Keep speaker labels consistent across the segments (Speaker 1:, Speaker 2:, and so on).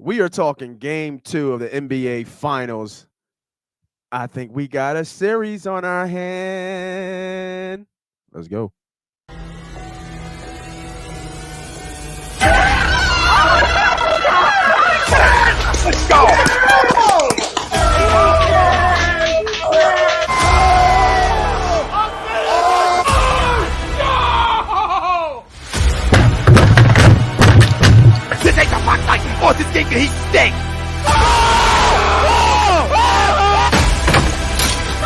Speaker 1: We are talking game 2 of the NBA Finals. I think we got a series on our hand. Let's go.
Speaker 2: Let's go! This ain't the fuck night! Oh, this game can heat stink!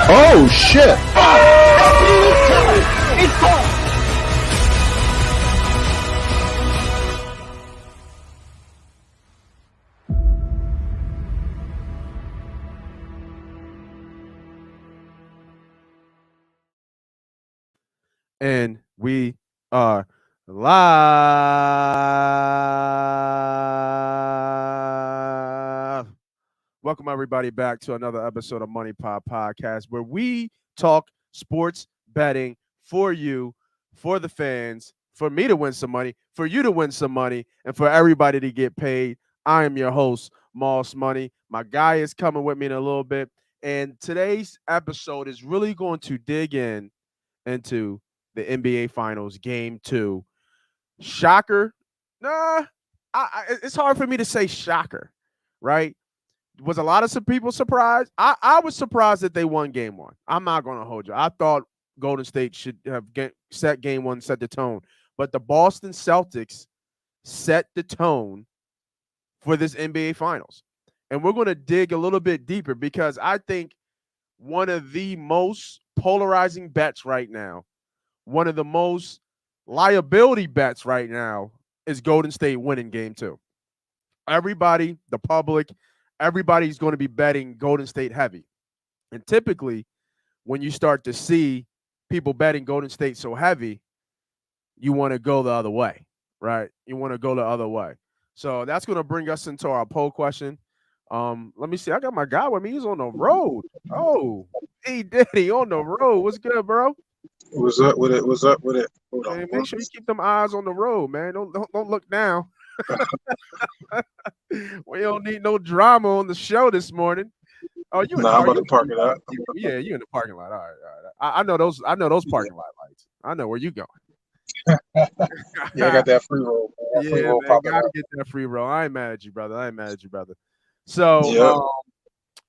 Speaker 3: Oh, shit!
Speaker 2: It's gone!
Speaker 1: And we are live. Welcome everybody back to another episode of Money Pop Podcast, where we talk sports betting for you, for the fans, for me to win some money, for you to win some money, and for everybody to get paid. I am your host, Mossy Money. My guy is coming with me in a little bit, and today's episode is really going to dig into the NBA Finals, Game 2. Shocker? Nah, it's hard for me to say shocker, right? Was a lot of some people surprised? I was surprised that they won Game 1. I'm not going to hold you. I thought Golden State should have set Game 1, set the tone. But the Boston Celtics set the tone for this NBA Finals. And we're going to dig a little bit deeper because I think one of the most polarizing bets right now, one of the most liability bets right now is Golden State winning Game 2. Everybody, the public, everybody's going to be betting Golden State heavy. And typically, when you start to see people betting Golden State so heavy, you want to go the other way, right? You want to go the other way. So that's going to bring us into our poll question. Let me see. I got my guy with me. He's on the road. Oh, hey, Daddy, on the road. What's good, bro?
Speaker 3: What's up with it? What's up with it? Hold
Speaker 1: Man,
Speaker 3: on.
Speaker 1: make sure you keep them eyes on the road, man. Don't look down. We don't need no drama on the show this morning. Oh, you?
Speaker 3: Nah, I'm about to park it up.
Speaker 1: Yeah, you in the parking lot. All right. I know those. I know those parking lot lights. I know where you going.
Speaker 3: Yeah, I got that free roll.
Speaker 1: Yeah,
Speaker 3: Free roll
Speaker 1: man,
Speaker 3: popping
Speaker 1: gotta
Speaker 3: up.
Speaker 1: get that free roll. I ain't mad at you, brother. I ain't mad at you, brother. So
Speaker 3: Yeah.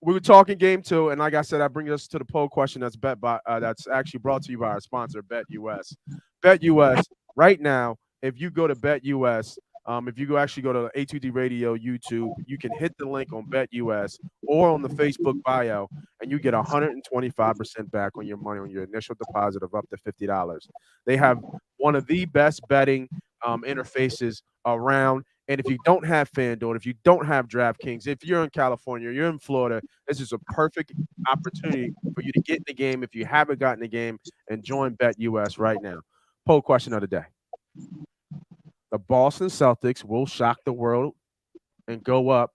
Speaker 1: we were talking Game 2, and like I said, that brings us to the poll question that's that's actually brought to you by our sponsor, BetUS. BetUS right now. If you go to BetUS, if you actually go to A2D Radio YouTube, you can hit the link on BetUS or on the Facebook bio, and you get 125% back on your money on your initial deposit of up to $50. They have one of the best betting interfaces around. And if you don't have FanDuel, if you don't have DraftKings, if you're in California, you're in Florida, this is a perfect opportunity for you to get in the game if you haven't gotten the game and join BetUS right now. Poll question of the day. The Boston Celtics will shock the world and go up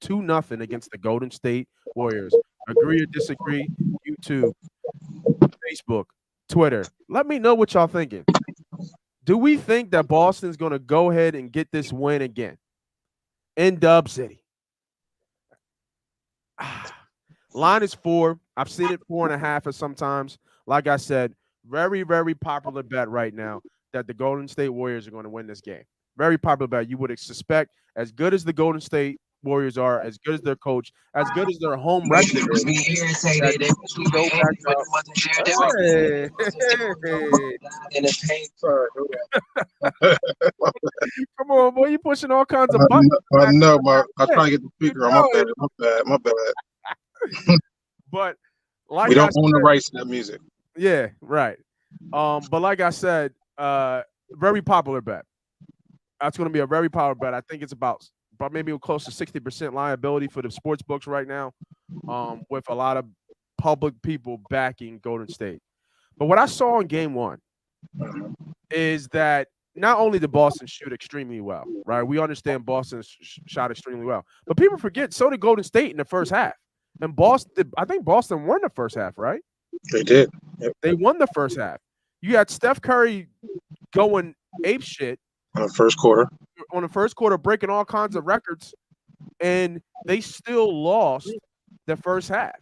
Speaker 1: 2-0 against the Golden State Warriors. Agree or disagree? YouTube, Facebook, Twitter. Let me know what y'all thinking. Do we think that Boston's going to go ahead and get this win again in Dub City? Line is 4. I've seen it 4.5 sometimes. Like I said, very, very popular bet right now that the Golden State Warriors are going to win this game. Very popular bet. You would suspect, as good as the Golden State Warriors are, as good as their coach, as good as their home record is, Come on, boy, you pushing all kinds of buttons.
Speaker 3: I know. I'm trying to get the speaker on. My bad.
Speaker 1: But like
Speaker 3: we don't own the rights to that music.
Speaker 1: Yeah, right. But like I said, very popular bet. That's going to be a very popular bet. I think it's about maybe close to 60% liability for the sports books right now, with a lot of public people backing Golden State. But what I saw in Game 1 is that not only did Boston shoot extremely well, right? We understand Boston shot extremely well, but people forget so did Golden State in the first half. And I think Boston won the first half, right?
Speaker 3: They did. Yep.
Speaker 1: They won the first half. You had Seth Curry going ape shit
Speaker 3: on the first quarter,
Speaker 1: breaking all kinds of records. and they still lost the first half.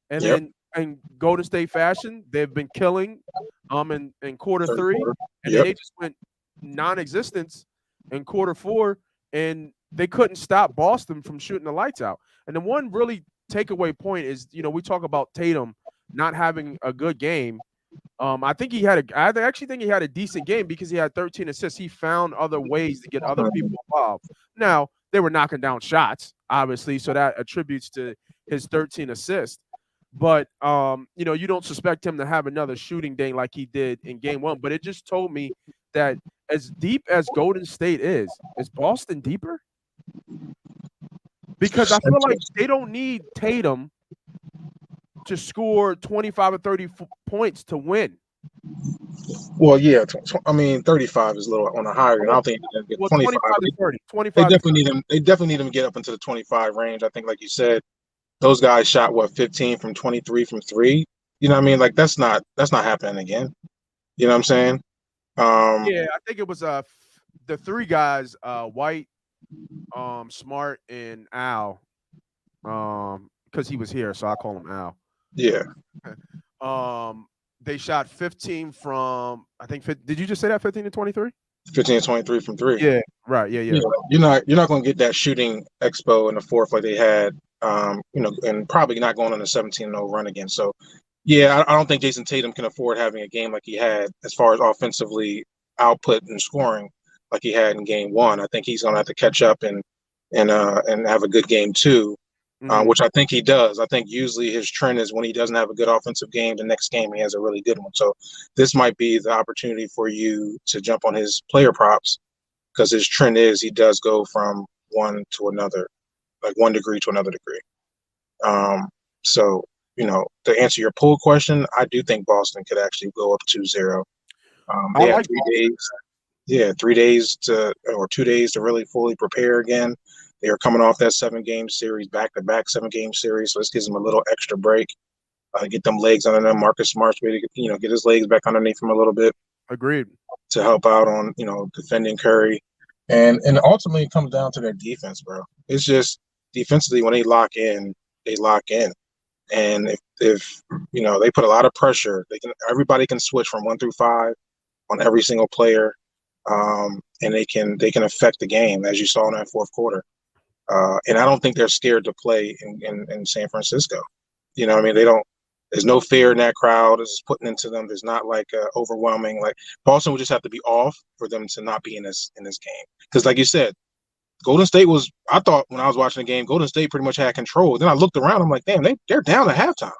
Speaker 1: And
Speaker 3: Yep.
Speaker 1: then in Golden State fashion, they've been killing in quarter
Speaker 3: Third
Speaker 1: three,
Speaker 3: quarter.
Speaker 1: and then
Speaker 3: Yep.
Speaker 1: they just went non-existence in quarter four, and they couldn't stop Boston from shooting the lights out. And the one really takeaway point is, we talk about Tatum not having a good game. I think I actually think he had a decent game because he had 13 assists. He found other ways to get other people involved. Now, they were knocking down shots, obviously, so that attributes to his 13 assists. But you don't suspect him to have another shooting day like he did in game one. But it just told me that as deep as Golden State is Boston deeper? Because I feel like they don't need Tatum to score 25 or 30 points to win.
Speaker 3: Well, yeah. I mean, 35 is a little on the higher end. I don't think they're going to get 25.
Speaker 1: 25 to 30. 25
Speaker 3: They
Speaker 1: to
Speaker 3: definitely need them. They definitely need them to get up into the 25 range. I think, like you said, those guys shot 15 from 23 from three. You know what I mean? Like that's not happening again. You know what I'm saying?
Speaker 1: Yeah, I think it was the three guys, White, Smart, and Al. Because he was here, so I call him Al.
Speaker 3: Yeah.
Speaker 1: They shot 15 from, I think. Did you just say that 15 to 23?
Speaker 3: 15 to 23 from three.
Speaker 1: Yeah, right. Yeah.
Speaker 3: You're not going to get that shooting expo in the fourth like they had. And probably not going on a 17-0 run again. So, yeah, I don't think Jayson Tatum can afford having a game like he had as far as offensively output and scoring like he had in game one. I think he's going to have to catch up and have a good game too, which I think he does. I think usually his trend is when he doesn't have a good offensive game, the next game he has a really good one. So this might be the opportunity for you to jump on his player props because his trend is he does go from one to another, like 1 degree to another degree. So, to answer your poll question, I do think Boston could actually go up 2-0. They have 3 days. Yeah, 3 days or 2 days to really fully prepare again. They are coming off that 7-game series, back-to-back 7-game series. So this gives them a little extra break. Get them legs under them. Marcus Smart's ready to get his legs back underneath him a little bit.
Speaker 1: Agreed.
Speaker 3: To help out on, defending Curry. And ultimately it comes down to their defense, bro. It's just defensively when they lock in, they lock in. And if they put a lot of pressure, everybody can switch from 1 through 5 on every single player. And they can affect the game as you saw in that fourth quarter. And I don't think they're scared to play in San Francisco. You know what I mean? There's no fear in that crowd. It's putting into them. There's not like overwhelming. Like Boston would just have to be off for them to not be in this game. Because like you said, Golden State was. I thought when I was watching the game, Golden State pretty much had control. Then I looked around. I'm like, damn, they're down at halftime.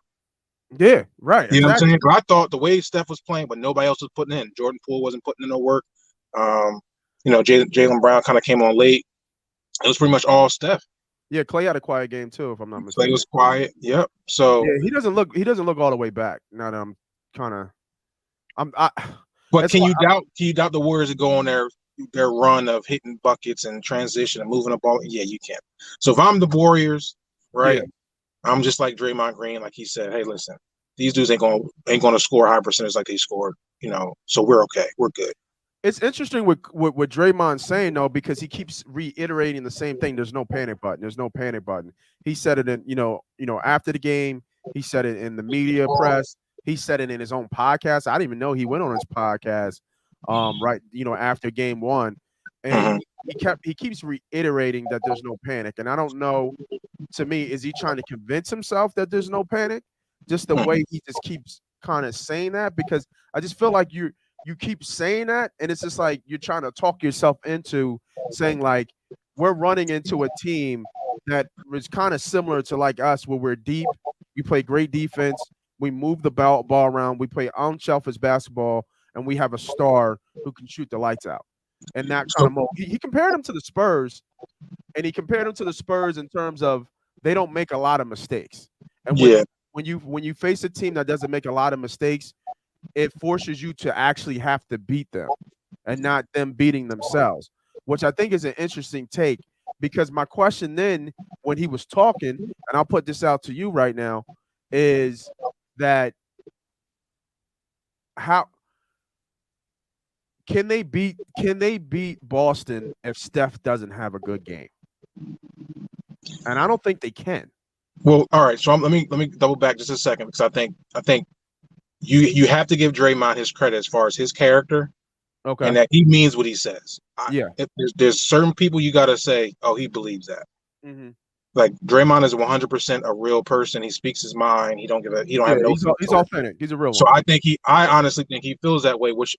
Speaker 1: Yeah, right.
Speaker 3: You know what I'm saying? But I thought the way Steph was playing, but nobody else was putting in. Jordan Poole wasn't putting in no work. Jaylon Brown kind of came on late. It was pretty much all Steph.
Speaker 1: Yeah, Klay had a quiet game too, if I'm not mistaken.
Speaker 3: Klay was quiet. Yep. So
Speaker 1: yeah, he doesn't look all the way back. Now that I'm kind of,
Speaker 3: But can you doubt the Warriors to go on their run of hitting buckets and transition and moving the ball? Yeah, you can. So if I'm the Warriors, right, yeah. I'm just like Draymond Green, like he said, hey, listen, these dudes ain't gonna score high percentage like they scored, so we're okay. We're good.
Speaker 1: It's interesting with Draymond saying though, because he keeps reiterating the same thing. There's no panic button. There's no panic button. He said it in, after the game. He said it in the media press. He said it in his own podcast. I didn't even know he went on his podcast, right, after game one. And he keeps reiterating that there's no panic. And I don't know, to me, is he trying to convince himself that there's no panic? Just the way he just keeps kind of saying that, because I just feel like you keep saying that, and it's just like you're trying to talk yourself into saying, like, we're running into a team that was kind of similar to like us, where we're deep, we play great defense, we move the ball around, we play unselfish basketball, and we have a star who can shoot the lights out. And that kind of mode. He compared them to the Spurs, and he compared them to the Spurs in terms of they don't make a lot of mistakes. And when you face a team that doesn't make a lot of mistakes, it forces you to actually have to beat them and not them beating themselves, which I think is an interesting take, because my question then when he was talking, and I'll put this out to you right now, is that how can they beat Boston if Steph doesn't have a good game? And I don't think they can.
Speaker 3: Well, all right. So let me double back just a second because I think you have to give Draymond his credit as far as his character
Speaker 1: Okay.
Speaker 3: and that he means what he says.
Speaker 1: Yeah.
Speaker 3: There's certain people you got to say, oh, he believes that.
Speaker 1: Mm-hmm.
Speaker 3: Like Draymond is 100% a real person. He speaks his mind. He don't have no.
Speaker 1: He's authentic. He's a real
Speaker 3: So
Speaker 1: one.
Speaker 3: I honestly think he feels that way. Which,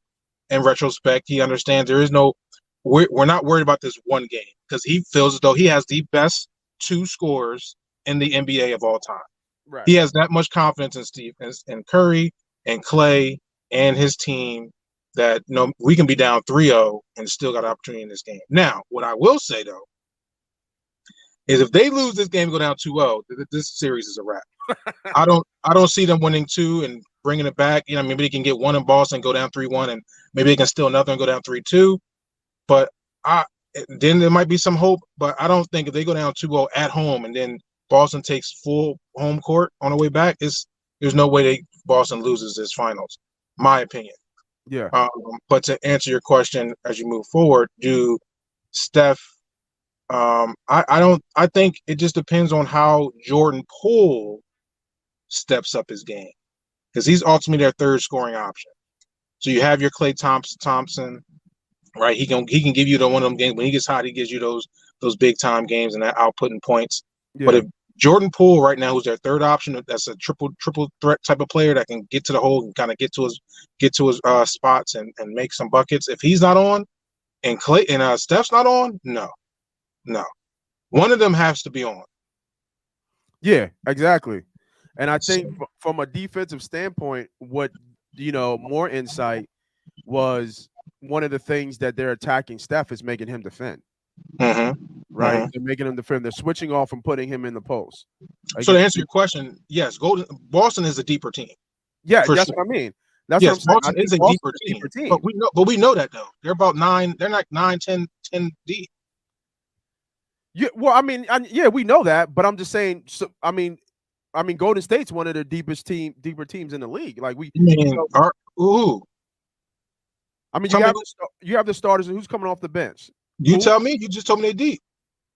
Speaker 3: in retrospect, he understands there is no. We're not worried about this one game because he feels as though he has the best 2 scorers in the NBA of all time.
Speaker 1: Right.
Speaker 3: He has that much confidence in Steve and Curry and Klay and his team that we can be down 3-0 and still got an opportunity in this game. Now, what I will say though is if they lose this game and go down 2-0, this series is a wrap. I don't see them winning 2 and bringing it back. Maybe they can get 1 in Boston, go down 3-1, and maybe they can steal another and go down 3-2. But then there might be some hope. But I don't think if they go down 2-0 at home and then Boston takes full home court on the way back, there's no way Boston loses this finals. My opinion.
Speaker 1: Yeah.
Speaker 3: But to answer your question as you move forward, do Steph? I think it just depends on how Jordan Poole steps up his game because he's ultimately their third scoring option. So you have your Klay Thompson, right? He can give you the one of them games when he gets hot. He gives you those big time games and that outputting points.
Speaker 1: Yeah.
Speaker 3: But if Jordan Poole right now, who's their third option, that's a triple threat type of player that can get to the hole and kind of get to his spots and make some buckets. If he's not on, and Klay and Steph's not on, no, one of them has to be on.
Speaker 1: Yeah, exactly. And I think from a defensive standpoint, what more insight was one of the things that they're attacking Steph is making him defend.
Speaker 3: Mm-hmm.
Speaker 1: Right,
Speaker 3: Mm-hmm.
Speaker 1: they're making him defend. They're switching off and putting him in the post.
Speaker 3: So to answer your question, yes, Boston is a deeper team.
Speaker 1: Yeah, that's
Speaker 3: sure.
Speaker 1: what I mean. That's
Speaker 3: yes,
Speaker 1: what I'm
Speaker 3: Boston
Speaker 1: saying.
Speaker 3: is a deeper team. But we know that though. They're about 9. They're like 9, 10 deep.
Speaker 1: Yeah, well, I mean, we know that, but I'm just saying. So, I mean, Golden State's one of the deeper teams in the league. Like I mean, you have the starters, and who's coming off the bench?
Speaker 3: You Poole? Tell me. You just told me they deep.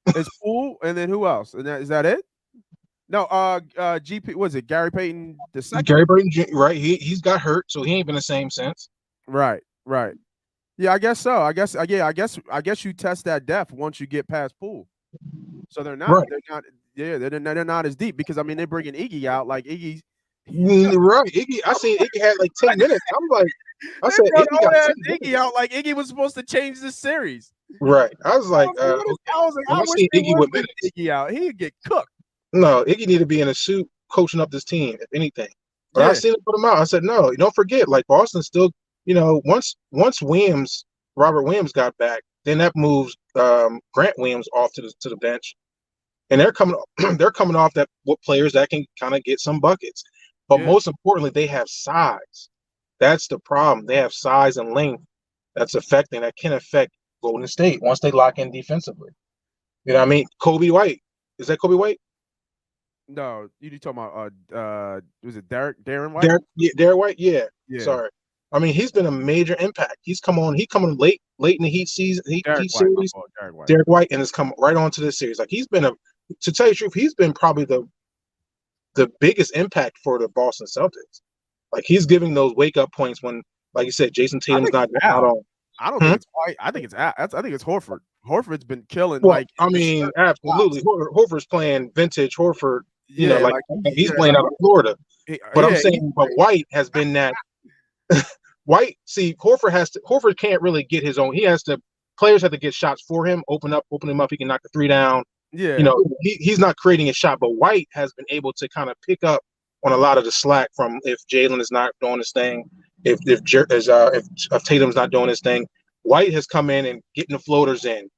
Speaker 1: It's Poole, and then who else? And is that it? No, GP. Was it Gary Payton the second?
Speaker 3: Gary Payton, right? He's got hurt, so he ain't been the same since.
Speaker 1: Right. Yeah, I guess so. I guess you test that depth once you get past Poole. So they're not. Right. They're not as deep because I mean they're bringing Iggy out like Iggy.
Speaker 3: Right, Iggy. I seen Iggy had like 10 minutes. I'm like, I said
Speaker 1: Iggy out like Iggy was supposed to change the series.
Speaker 3: Right. I was like,
Speaker 1: I wish Iggy would put Iggy out. He'd get cooked.
Speaker 3: No, Iggy need to be in a suit coaching up this team, if anything. But I seen him put him out. I said, no, don't forget, like Boston still, once Robert Williams got back, then that moves Grant Williams off to the bench. And they're coming off that with players that can kind of get some buckets. But most importantly, they have size. That's the problem. They have size and length that can affect Golden State once they lock in defensively. You know what I mean? Kobe White. Is that Kobe White?
Speaker 1: No, you talking about was it Darren White?
Speaker 3: Darren White, yeah. Sorry. I mean, he's been a major impact. He's coming late in the Heat season, Heat series. Derek White, and has come right on to this series. Like to tell you the truth, he's been probably the biggest impact for the Boston Celtics. Like he's giving those wake up points when, like you said, Jayson Tatum's not on.
Speaker 1: I don't think it's White. I think it's Horford. Horford's been killing.
Speaker 3: Well, I mean, absolutely. Horford's playing vintage Horford. He's playing out of Florida. But I'm saying, but White has been that. White, see, Horford can't really get his own. Players have to get shots for him, open him up. He can knock the 3 down.
Speaker 1: Yeah.
Speaker 3: He's not creating a shot, but White has been able to kind of pick up on a lot of the slack from if Jaylen is not doing his thing, if Tatum's not doing his thing. White has come in and getting the floaters in,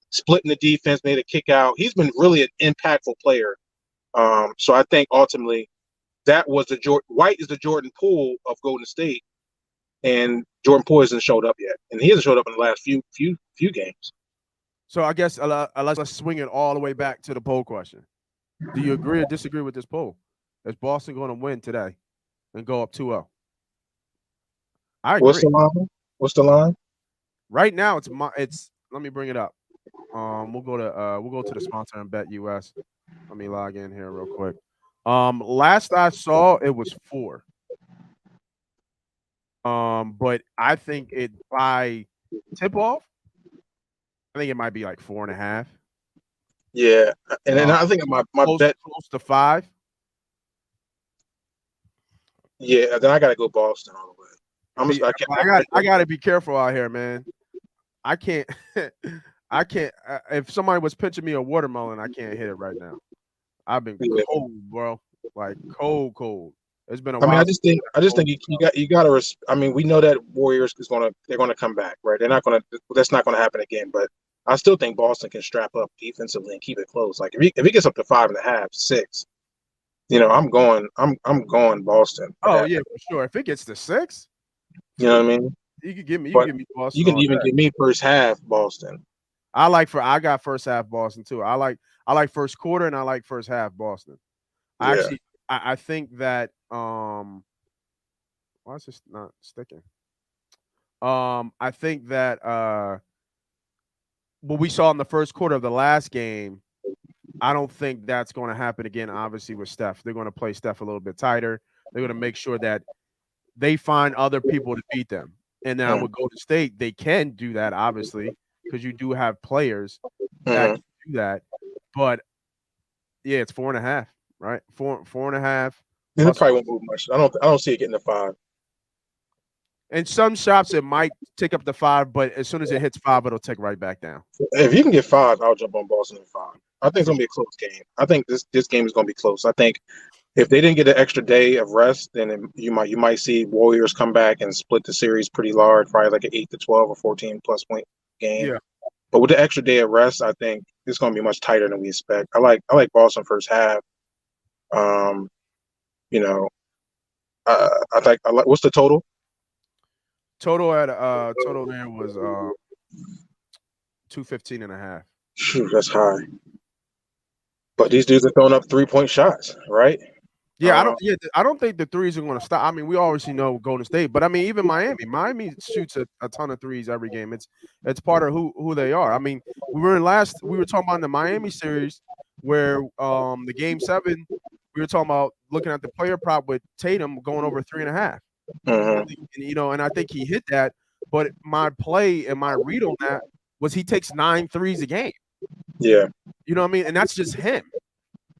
Speaker 3: splitting the defense, made a kick out. He's been really an impactful player. So I think ultimately that was White is the Jordan Poole of Golden State, and Jordan Poole hasn't showed up yet, and he hasn't showed up in the last few games.
Speaker 1: So I guess let's swing it all the way back to the poll question. Do you agree or disagree with this poll? Is Boston going to win today and go up 2-0? I agree.
Speaker 3: What's the line?
Speaker 1: Right now, it's let me bring it up. We'll go to the sponsor and bet US. Let me log in here real quick. Last I saw, it was 4. But I think it by tip off, I think it might be like 4.5.
Speaker 3: Yeah, and then I think my bet
Speaker 1: close to 5.
Speaker 3: Yeah, then I got to go Boston all the way.
Speaker 1: I got to be careful out here, man. I can't. I can't. If somebody was pitching me a watermelon, I can't hit it right now. I've been cold, bro. Like cold. It's been a while.
Speaker 3: I mean, I just think you got to. I mean, we know that Warriors they're gonna come back, right? That's not gonna happen again. But I still think Boston can strap up defensively and keep it close. Like if he gets up to 5.5, 6, I'm going Boston.
Speaker 1: Oh yeah, for sure. If it gets to 6,
Speaker 3: you know what I mean.
Speaker 1: You can give me Boston.
Speaker 3: You can even give me first half Boston.
Speaker 1: I got first half Boston too. I like first quarter and I like first half Boston.
Speaker 3: Yeah.
Speaker 1: I think that why is this not sticking? I think that what we saw in the first quarter of the last game, I don't think that's going to happen again. Obviously, with Steph, they're going to play Steph a little bit tighter. They're going to make sure that they find other people to beat them. And now with Golden State, they can do that, obviously, because you do have players that can do that. But yeah, it's 4.5, right? 4.5.
Speaker 3: And it probably won't move much. I don't see it getting to 5.
Speaker 1: In some shops, it might tick up to 5, but as soon as it hits 5, it'll tick right back down.
Speaker 3: If you can get 5, I'll jump on Boston at 5. I think it's gonna be a close game. I think this game is gonna be close. I think if they didn't get an extra day of rest, then you might see Warriors come back and split the series pretty large, probably like an 8-12 or 14+ point game.
Speaker 1: Yeah.
Speaker 3: But with the extra day of rest, I think it's gonna be much tighter than we expect. I like Boston first half. I like what's the total?
Speaker 1: Total there was 215.5.
Speaker 3: Shoot, that's high. But these dudes are throwing up 3-point shots, right?
Speaker 1: Yeah, I don't think the threes are going to stop. I mean, we obviously know Golden State, but I mean, even Miami shoots a ton of threes every game. It's part of who they are. I mean, we were talking about in the Miami series where the game 7, we were talking about looking at the player prop with Tatum going over 3.5. And I think he hit that. But my play and my read on that was he takes 9 threes a game.
Speaker 3: Yeah.
Speaker 1: You know what I mean? And that's just him.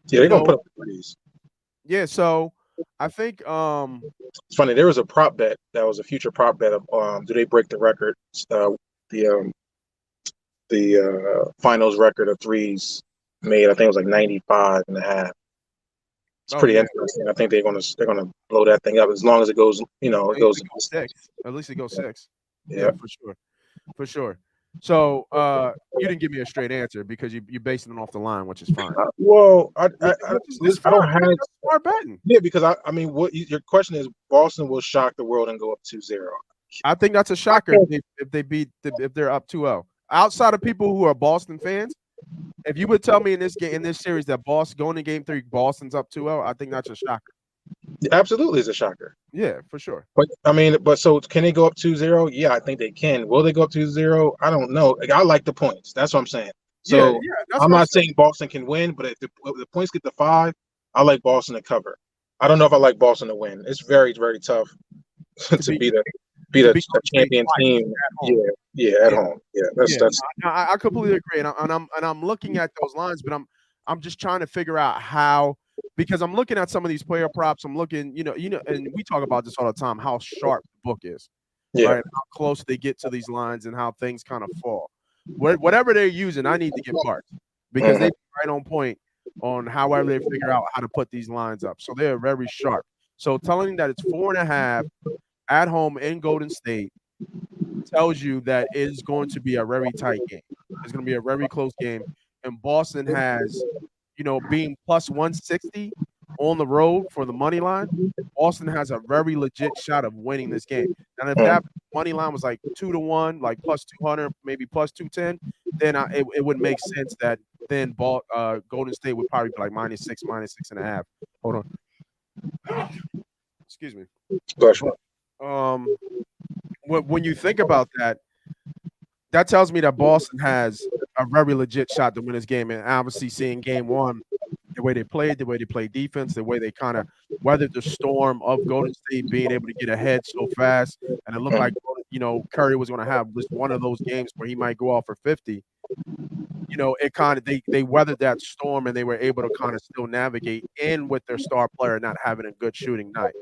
Speaker 3: Yeah, they're gonna put up threes.
Speaker 1: Yeah, so I think
Speaker 3: it's funny. There was a prop bet that was a future prop bet of do they break the record? The finals record of threes made. I think it was like 95.5. It's pretty interesting. I think they're gonna blow that thing up as long as it goes. It goes
Speaker 1: 6. At least it goes 6.
Speaker 3: Yeah,
Speaker 1: for sure. So you didn't give me a straight answer because you're basing it off the line, which is fine.
Speaker 3: I don't have
Speaker 1: smart betting.
Speaker 3: Yeah, because I mean, what your question is? Boston will shock the world and go up 2-0.
Speaker 1: I think that's a shocker if they're up 2-0. Outside of people who are Boston fans, if you would tell me in this series that Boston going to Game 3, Boston's up 2-0, I think that's a shocker.
Speaker 3: Absolutely, is a shocker.
Speaker 1: Yeah, for sure.
Speaker 3: But I mean, so can they go up 2-0? Yeah, I think they can. Will they go up 2-0? I don't know. Like, I like the points. That's what I'm saying. So I'm not saying Boston can win, but if the points get to 5, I like Boston to cover. I don't know if I like Boston to win. It's very, very tough to beat a champion team. At home. Yeah, that's.
Speaker 1: I completely agree, and I'm looking at those lines, but I'm just trying to figure out how, because I'm looking at some of these player props. I'm looking, and we talk about this all the time, how sharp the book is, right? How close they get to these lines and how things kind of fall. Whatever they're using, I need to get marked because they're right on point on however they figure out how to put these lines up. So they're very sharp. So telling that it's 4.5 at home in Golden State tells you that it is going to be a very tight game. It's going to be a very close game. And Boston has, being plus 160 on the road for the money line, Boston has a very legit shot of winning this game. And if that money line was like 2-1, like plus 200, maybe plus 210, then it would make sense that then Golden State would probably be like -6, -6.5. Hold on. Excuse me. When you think about that, that tells me that Boston has a very legit shot to win this game. And obviously, seeing game one, the way they played defense, the way they kind of weathered the storm of Golden State being able to get ahead so fast, and it looked like Curry was going to have just one of those games where he might go off for 50. It kind of they weathered that storm and they were able to kind of still navigate in with their star player not having a good shooting night.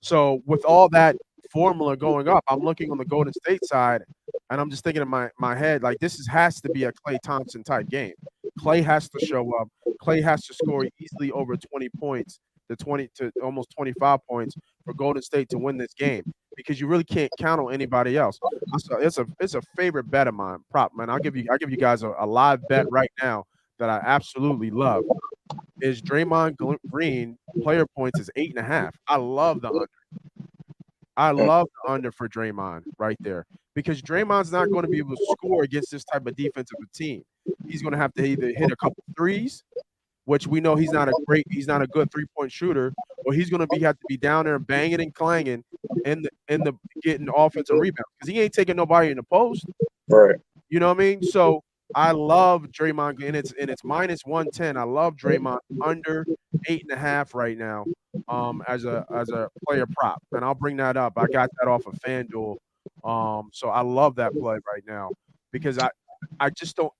Speaker 1: So with all that formula going up, I'm looking on the Golden State side, and I'm just thinking in my head, like has to be a Klay Thompson type game. Klay has to show up. Klay has to score easily over 20 points, to almost 25 points for Golden State to win this game, because you really can't count on anybody else. It's a favorite bet of mine, prop man. I'll give you guys a live bet right now that I absolutely love. Is Draymond Green player points is 8.5. I love the under. I love the under for Draymond right there, because Draymond's not going to be able to score against this type of defensive team. He's going to have to either hit a couple threes, which we know he's not a good 3-point shooter, or he's going to have to be down there banging and clanging in the getting offensive rebounds, because he ain't taking nobody in the post.
Speaker 3: Right.
Speaker 1: You know what I mean? So I love Draymond, and it's minus 110. I love Draymond under 8.5 right now, as a player prop, and I'll bring that up. I got that off of FanDuel, so I love that play right now, because I just don't.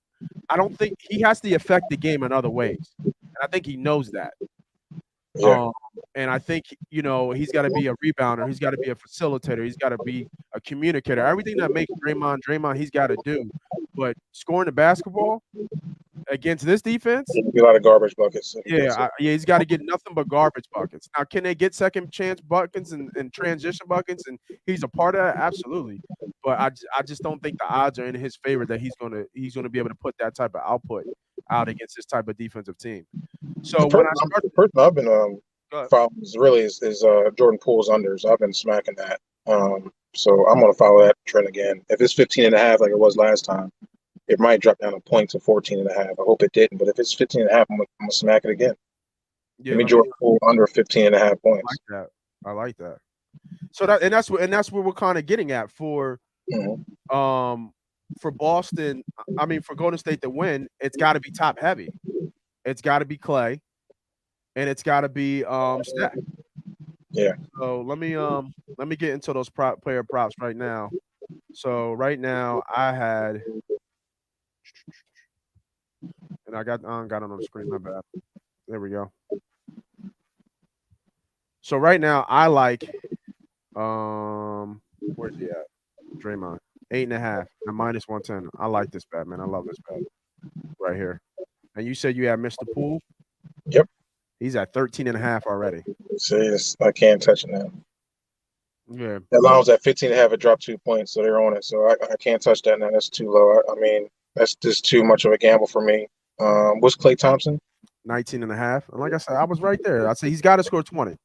Speaker 1: I don't think he has to affect the game in other ways, and I think he knows that.
Speaker 3: Yeah.
Speaker 1: And I think he's got to be a rebounder, he's got to be a facilitator, he's got to be a communicator. Everything that makes Draymond, he's got to do. But scoring the basketball against this defense,
Speaker 3: a lot of garbage buckets.
Speaker 1: He's got to get nothing but garbage buckets. Now, can they get second chance buckets and transition buckets? And he's a part of that, absolutely. But I just don't think the odds are in his favor that he's gonna be able to put that type of output out against this type of defensive team. So
Speaker 3: the person I've been following is Jordan Poole's unders. I've been smacking that. So I'm gonna follow that trend again. If it's 15.5 like it was last time, it might drop down a point to 14.5. I hope it didn't, but if it's 15.5, I'm gonna smack it again.
Speaker 1: Yeah,
Speaker 3: Give me Jordan Poole under 15.5 points.
Speaker 1: I like that. So that's what we're kind of getting at for Boston. I mean, for Golden State to win, it's got to be top heavy. It's got to be Klay, and it's got to be Steph.
Speaker 3: Yeah.
Speaker 1: So let me get into those player props right now. So right now I had, and I don't got it on the screen. My bad. There we go. So right now I like, where's he at? Draymond 8.5 and minus 110. I like this bet, man. I love this bet right here. And you said you had Mr. Poole?
Speaker 3: Yep.
Speaker 1: He's at 13.5 already.
Speaker 3: See, I can't touch it now.
Speaker 1: Yeah.
Speaker 3: As long as at 15.5, it dropped 2 points, so they're on it. So I can't touch that now. That's too low. I mean, that's just too much of a gamble for me. What's Klay Thompson?
Speaker 1: 19.5. And like I said, I was right there. I said he's got to score 20.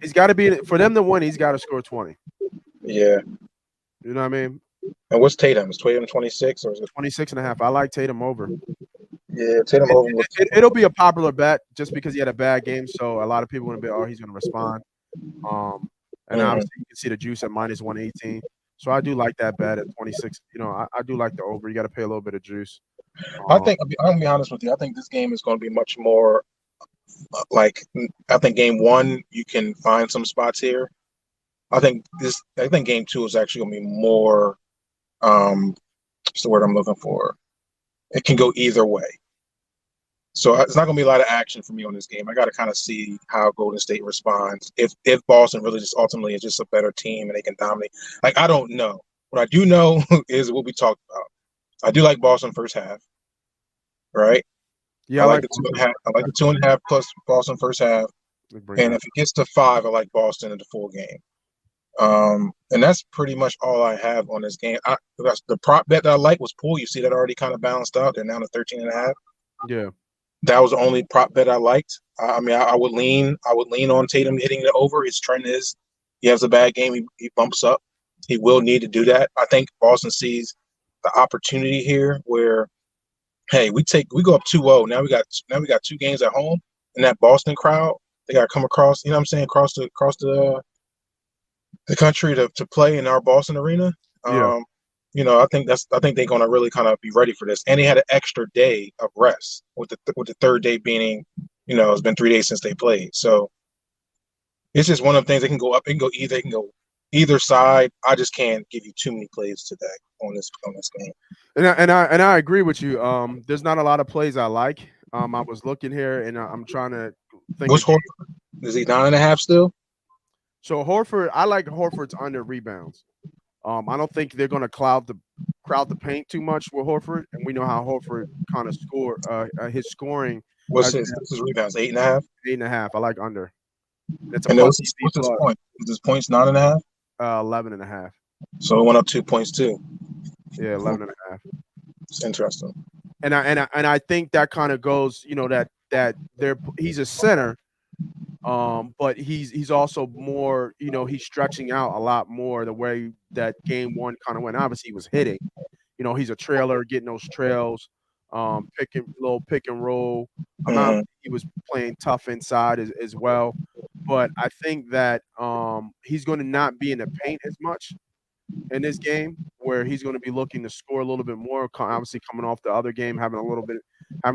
Speaker 1: He's got to be, for them to win, he's got to score 20.
Speaker 3: Yeah.
Speaker 1: You know what I mean?
Speaker 3: And what's Tatum? Is Tatum 26 or is it
Speaker 1: 26.5? I like Tatum over.
Speaker 3: Yeah, Tatum over.
Speaker 1: It'll be a popular bet just because he had a bad game. So a lot of people are going to be, he's going to respond. And obviously you can see the juice at minus 118. So I do like that bet at 26. I do like the over. You got to pay a little bit of juice.
Speaker 3: I'm going to be honest with you. I think this game is going to be much more like, I think game one, you can find some spots here. I think game two is actually going to be more, what's the word I'm looking for? It can go either way. So it's not going to be a lot of action for me on this game. I got to kind of see how Golden State responds. If Boston really just ultimately is just a better team and they can dominate. Like, I don't know. What I do know is what we talked about. I do like Boston first half, right?
Speaker 1: Yeah,
Speaker 3: I like the 2.5. I like the 2.5 plus Boston first half. And if it gets to 5, I like Boston in the full game. And that's pretty much all I have on this game. That's the prop bet that I like was Poole. You see that already kind of balanced out. They're now to 13.5.
Speaker 1: Yeah.
Speaker 3: That was the only prop bet I liked. I mean, I would lean on Tatum hitting the over. His trend is he has a bad game, he bumps up. He will need to do that. I think Boston sees the opportunity here where, hey, we go up 2-0. Now we got 2 games at home, and that Boston crowd, they got to come across, you know what I'm saying, across the country to play in our Boston arena.
Speaker 1: Yeah.
Speaker 3: I think they're going to really kind of be ready for this. And they had an extra day of rest with the third day being, it's been 3 days since they played. So it's just one of the things. They can go up, it can go either side. I just can't give you too many plays today on this game.
Speaker 1: And I agree with you. There's not a lot of plays I like. I was looking here and I'm trying to think.
Speaker 3: What's Horford? Is he 9.5 still?
Speaker 1: So Horford, I like Horford's under rebounds. I don't think they're going to crowd the paint too much with Horford, and we know how Horford kind of his scoring.
Speaker 3: What's his rebounds? 8.5.
Speaker 1: 8.5. I like under. It's a
Speaker 3: and
Speaker 1: plus
Speaker 3: what's his point? Is his points 9.5?
Speaker 1: 11.5.
Speaker 3: So it went up 2 points too.
Speaker 1: Yeah, 11.5.
Speaker 3: It's interesting.
Speaker 1: And I think that kind of goes, that he's a center, but he's also more, he's stretching out a lot more the way that game one kind of went. Obviously, he was hitting. He's a trailer, getting those trails, pick and roll. He was playing tough inside as well. But I think that he's going to not be in the paint as much in this game, where he's going to be looking to score a little bit more. Obviously, coming off the other game, having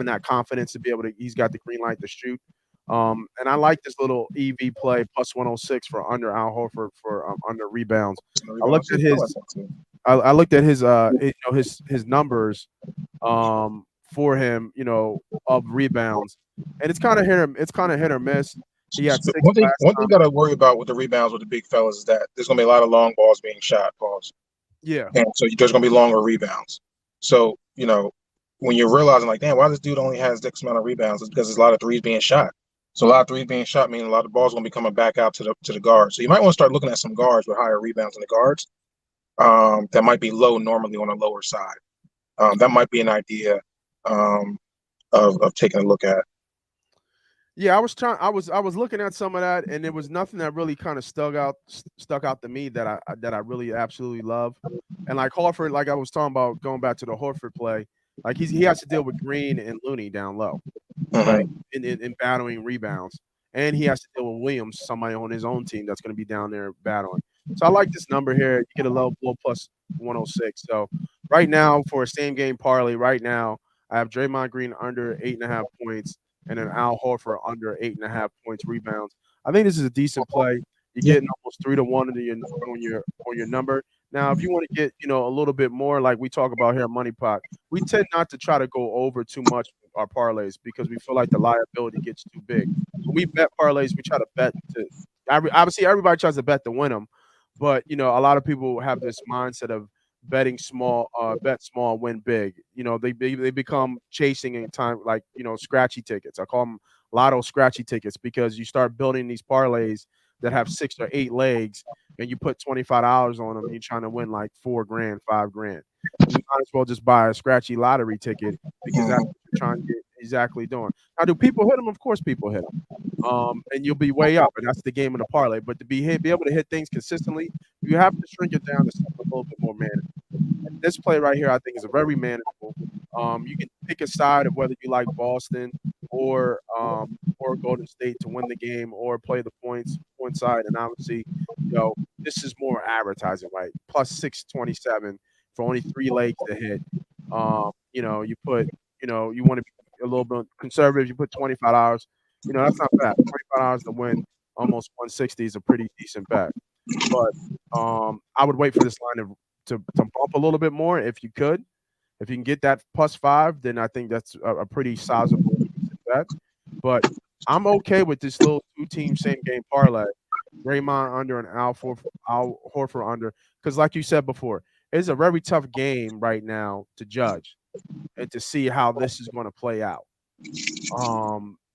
Speaker 1: that confidence to be able to. He's got the green light to shoot. And I like this little EV play plus 106 for under Al Horford for under rebounds. I looked at his numbers for him, of rebounds, and it's kind of hit or miss. He had 6
Speaker 3: one thing you got to worry about with the rebounds with the big fellas is that there's going to be a lot of long balls being shot.
Speaker 1: Yeah.
Speaker 3: And so there's going to be longer rebounds. So, when you're realizing like, damn, why this dude only has X amount of rebounds, it's because there's a lot of threes being shot. So a lot of threes being shot means a lot of balls going to be coming back out to the guards. So you might want to start looking at some guards with higher rebounds than the guards. That might be low normally on the lower side. That might be an idea of taking a look at.
Speaker 1: Yeah, I was looking at some of that, and there was nothing that really kind of stuck out to me that I really absolutely love. And like Horford, like I was talking about, going back to the Horford play, like he has to deal with Green and Looney down low, right, in battling rebounds, and he has to deal with Williams, somebody on his own team that's going to be down there battling. So I like this number here. You get a low plus 106. So right now for a same game parlay, right now I have Draymond Green under 8.5 points. And then Al Horford under 8.5 points rebounds. I think this is a decent play. You're getting almost 3-1 on your number. Now, if you want to get a little bit more, like we talk about here at Money Pot, we tend not to try to go over too much with our parlays because we feel like the liability gets too big. When we bet parlays, we try to bet to. Obviously, everybody tries to bet to win them, but a lot of people have this mindset of betting small, bet small, win big. They become chasing in time, like scratchy tickets. I call them lotto scratchy tickets because you start building these parlays that have 6 or 8 legs, and you put $25 on them. And you're trying to win like $4,000, $5,000. You might as well just buy a scratchy lottery ticket because that's what you're trying to get exactly doing. Now, do people hit them? Of course, people hit them. And you'll be way up, and that's the game of the parlay. But to be able to hit things consistently, you have to shrink it down to something a little bit more manageable. And this play right here, I think, is a very manageable. You can pick a side of whether you like Boston or Golden State to win the game, or play the points one side. And obviously, this is more advertising, right? Plus 627 for only 3 legs to hit. You put, you want to be a little bit conservative. You put $25. That's not bad. $25 to win almost 160 is a pretty decent bet. But I would wait for this line to bump a little bit more if you could. If you can get that plus 5, then I think that's a pretty sizable bet. But I'm okay with this little 2-team same game parlay. Draymond under and Al Horford under, because like you said before, it's a very tough game right now to judge and to see how this is going to play out.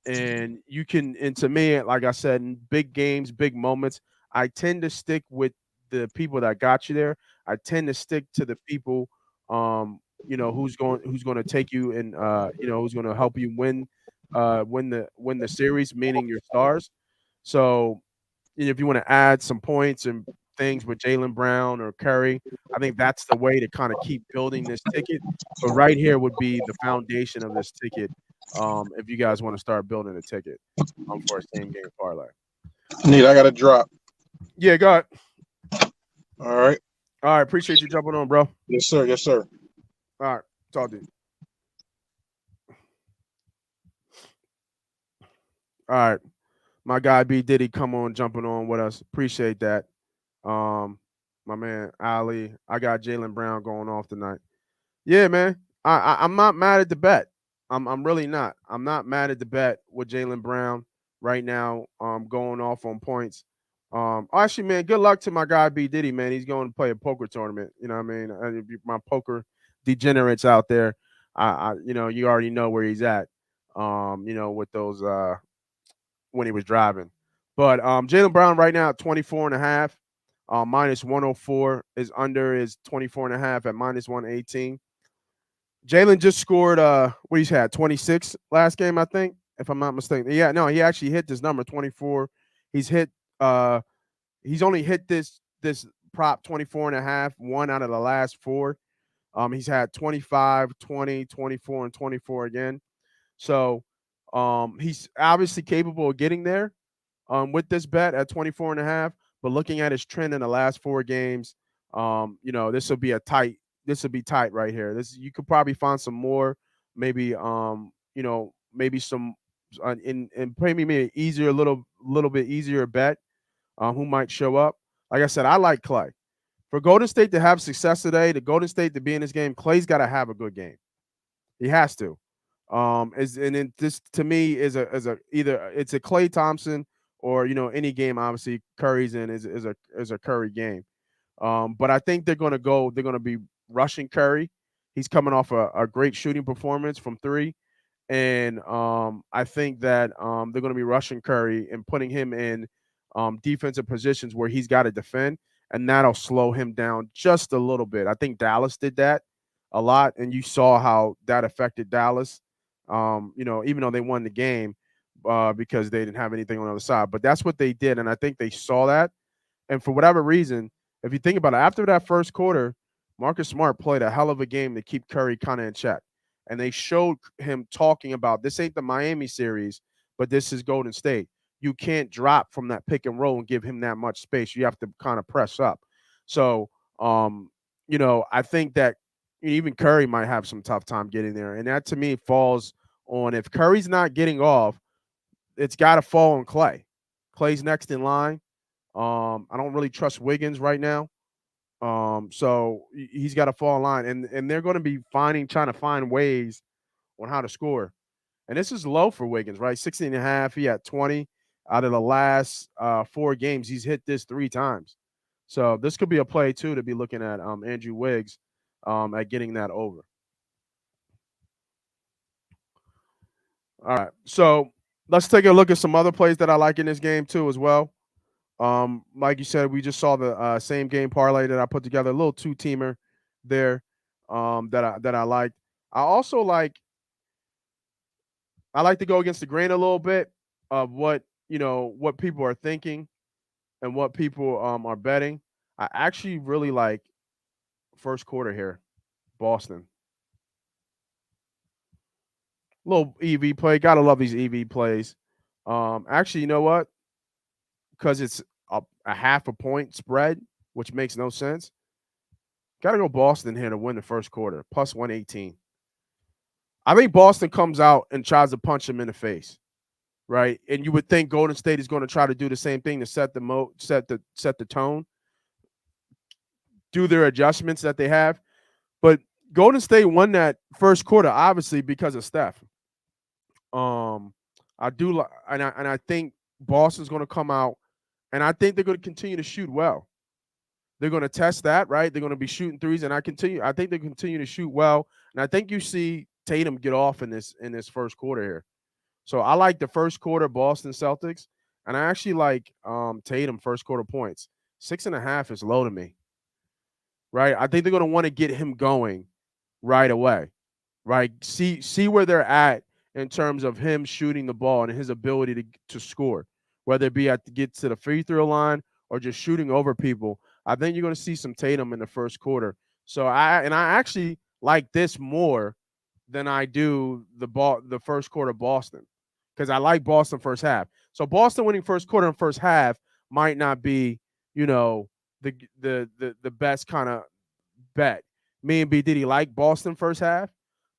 Speaker 1: And to me, like I said, in big games, big moments, I tend to stick with the people that got you there. I tend to stick to the people, who's going to take you and who's going to help you win the series, meaning your stars. So if you want to add some points and things with Jaylon Brown or Curry, I think that's the way to kind of keep building this ticket. But right here would be the foundation of this ticket. If you guys want to start building a ticket for a same game parlay.
Speaker 3: Neat, I got a drop.
Speaker 1: Yeah, go ahead.
Speaker 3: All right.
Speaker 1: All right, appreciate you jumping on, bro.
Speaker 3: Yes, sir. Yes, sir.
Speaker 1: All right, talk to you. All right, my guy B Diddy, come on, jumping on with us. Appreciate that. My man Ali, I got Jaylon Brown going off tonight. Yeah, man. I'm not mad at the bet. I'm really not. I'm not mad at the bet with Jaylon Brown right now. Going off on points. Actually, man, good luck to my guy B Diddy, man. He's going to play a poker tournament. You know what I mean? My poker degenerates out there. You already know where he's at. With those when he was driving. But Jaylon Brown right now at 24 and a half, minus 104. His under is 24 and a half at minus 118. Jaylon just scored what he's had 26 last game, I think, if I'm not mistaken. Yeah, no, he actually hit this number 24. He's hit he's only hit this prop 24 and a half, one out of the last four. He's had 25, 20, 24, and 24 again. So he's obviously capable of getting there with this bet at 24 and a half. But looking at his trend in the last four games, this will be tight right here. This you could probably find some more, maybe maybe some in maybe easier, a little bit easier bet. Who might show up? Like I said, I like Klay. For Golden State to have success today, the Golden State to be in this game, Klay's got to have a good game. He has to. This to me is a either it's a Klay Thompson or any game. Obviously, Curry's in is a Curry game. But I think they're going to be rushing Curry. He's coming off a great shooting performance from three. And I think that they're going to be rushing Curry and putting him in defensive positions where he's got to defend, and that'll slow him down just a little bit. I think Dallas did that a lot, and you saw how that affected Dallas. Even though they won the game because they didn't have anything on the other side, but that's what they did, and I think they saw that. And for whatever reason, if you think about it, after that first quarter, Marcus Smart played a hell of a game to keep Curry kind of in check. And they showed him talking about this ain't the Miami series, but this is Golden State. You can't drop from that pick and roll and give him that much space. You have to kind of press up. So, I think that even Curry might have some tough time getting there. And that to me falls on if Curry's not getting off, it's got to fall on Klay. Klay's next in line. I don't really trust Wiggins right now. So he's got to fall in line, and they're going to be trying to find ways on how to score. And this is low for Wiggins, right? 16 and a half. He had 20 out of the last four games. He's hit this three times. So this could be a play too to be looking at Andrew Wiggs at getting that over. All right. So let's take a look at some other plays that I like in this game too as well. Like you said, we just saw the same game parlay that I put together, a little two-teamer there that I liked. I also like to go against the grain a little bit of what people are thinking and what people are betting. I actually really like first quarter here, Boston. Little EV play. Gotta love these EV plays. Actually, you know what? Because it's a half a point spread, which makes no sense. Got to go Boston here to win the first quarter, plus 118. I think Boston comes out and tries to punch him in the face, right? And you would think Golden State is going to try to do the same thing to set the tone, do their adjustments that they have. But Golden State won that first quarter, obviously, because of Steph. I do, and I think Boston's going to come out, and I think they're going to continue to shoot well. They're going to test that, right? They're going to be shooting threes, and I think they continue to shoot well, and I think you see Tatum get off in this first quarter here. So I like the first quarter Boston Celtics, and I actually like Tatum first quarter points. 6.5 is low to me, right? I think they're going to want to get him going right away, right? See where they're at in terms of him shooting the ball and his ability to score, whether it be at to get to the free throw line or just shooting over people. I think you're going to see some Tatum in the first quarter. So I actually like this more than I do the first quarter Boston, because I like Boston first half. So Boston winning first quarter and first half might not be, the best kind of bet. Me and B Diddy like Boston first half,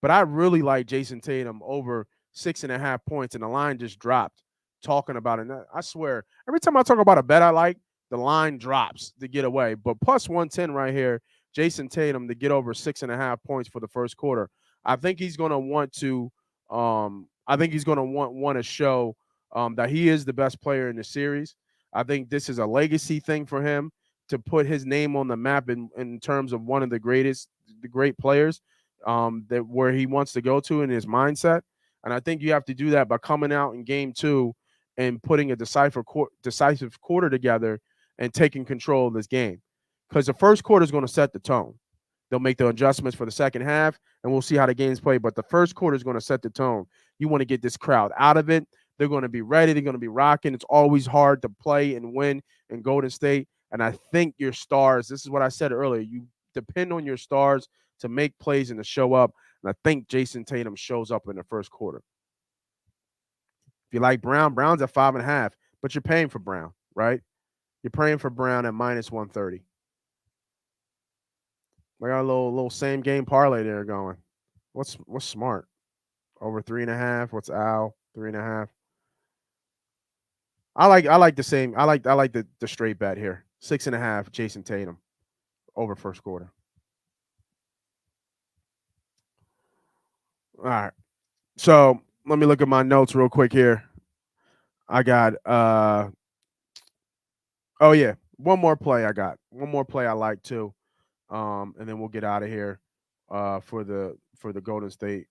Speaker 1: but I really like Jayson Tatum over 6.5 points, and the line just dropped. Talking about it, I swear, every time I talk about a bet I like, the line drops to get away. But plus 110 right here, Jayson Tatum to get over 6.5 points for the first quarter. I think he's going to want to. I think he's going to want to show that he is the best player in the series. I think this is a legacy thing for him to put his name on the map in terms of one of the great players that where he wants to go to in his mindset. And I think you have to do that by coming out in game two and putting a decisive quarter together and taking control of this game. Because the first quarter is going to set the tone. They'll make the adjustments for the second half, and we'll see how the game's played. But the first quarter is going to set the tone. You want to get this crowd out of it. They're going to be ready. They're going to be rocking. It's always hard to play and win in Golden State. And I think your stars, this is what I said earlier, you depend on your stars to make plays and to show up. And I think Jayson Tatum shows up in the first quarter. If you like Brown, Brown's at 5.5, but you're paying for Brown, right? You're paying for Brown at minus 130. I got a little same game parlay there going. What's smart? Over 3.5. What's Al? 3.5. I like the same. I like the straight bet here. 6.5. Jayson Tatum over first quarter. All right. So let me look at my notes real quick here. I got oh yeah, one more play I got. One more play I like too. And then we'll get out of here for the Golden State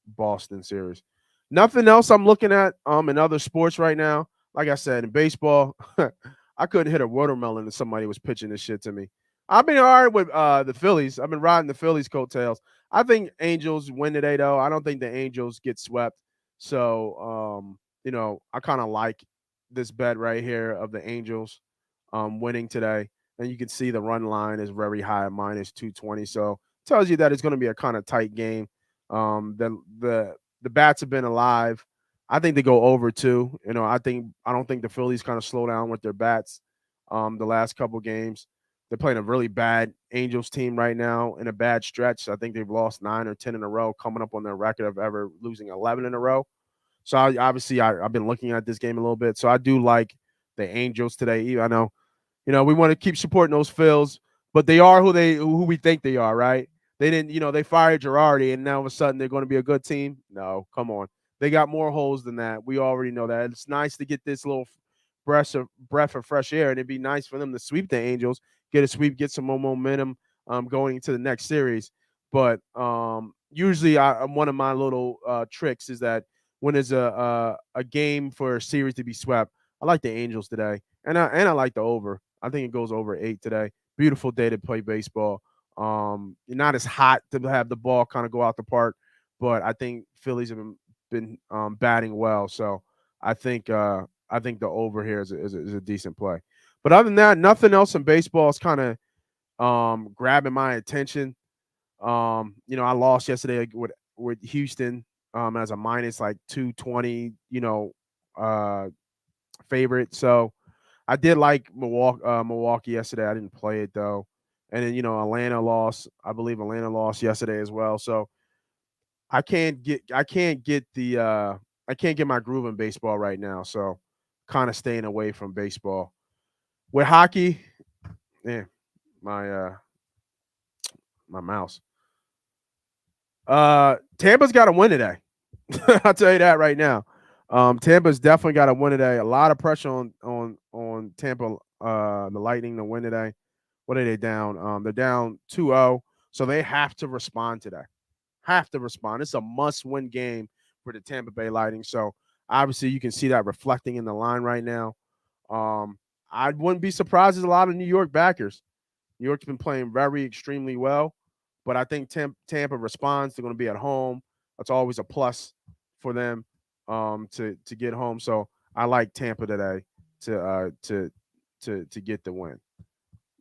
Speaker 1: Boston series. Nothing else I'm looking at in other sports right now. Like I said, in baseball, I couldn't hit a watermelon if somebody was pitching this shit to me. I've been all right with the Phillies. I've been riding the Phillies coattails. I think Angels win today, though. I don't think the Angels get swept. So, I kind of like this bet right here of the Angels winning today. And you can see the run line is very high, minus 220. So tells you that it's going to be a kind of tight game. The bats have been alive. I think they go over too. I don't think the Phillies kind of slow down with their bats. The last couple games, they're playing a really bad Angels team right now in a bad stretch. I think they've lost 9 or 10 in a row, coming up on their record of ever losing 11 in a row. So I've been looking at this game a little bit. So I do like the Angels today. I know, we want to keep supporting those Phils, but they are who we think they are, right? They didn't, they fired Girardi, and now all of a sudden they're going to be a good team. No, come on. They got more holes than that. We already know that. It's nice to get this little breath of fresh air, and it'd be nice for them to sweep the Angels, get a sweep, get some more momentum going into the next series. But usually, one of my little tricks is that when there's a game for a series to be swept, I like the Angels today, and I like the over. I think it goes over 8 today. Beautiful day to play baseball. Not as hot to have the ball kind of go out the park, but I think Phillies have been batting well. So I think the over here is a decent play. But other than that, nothing else in baseball is kind of grabbing my attention. I lost yesterday with Houston as a minus like 220, favorite. So I did like Milwaukee yesterday. I didn't play it though. And then Atlanta lost. I believe Atlanta lost yesterday as well. So I can't get my groove in baseball right now. So kind of staying away from baseball. With hockey, my mouse. Tampa's got to win today. I'll tell you that right now. Tampa's definitely got to win today. A lot of pressure on Tampa, the Lightning to win today. What are they down? They're down 2-0, so they have to respond today. Have to respond. It's a must-win game for the Tampa Bay Lightning. So obviously you can see that reflecting in the line right now. I wouldn't be surprised as a lot of New York backers. New York's been playing very extremely well, but I think Tampa responds. They're going to be at home. That's always a plus for them to get home. So I like Tampa today to get the win.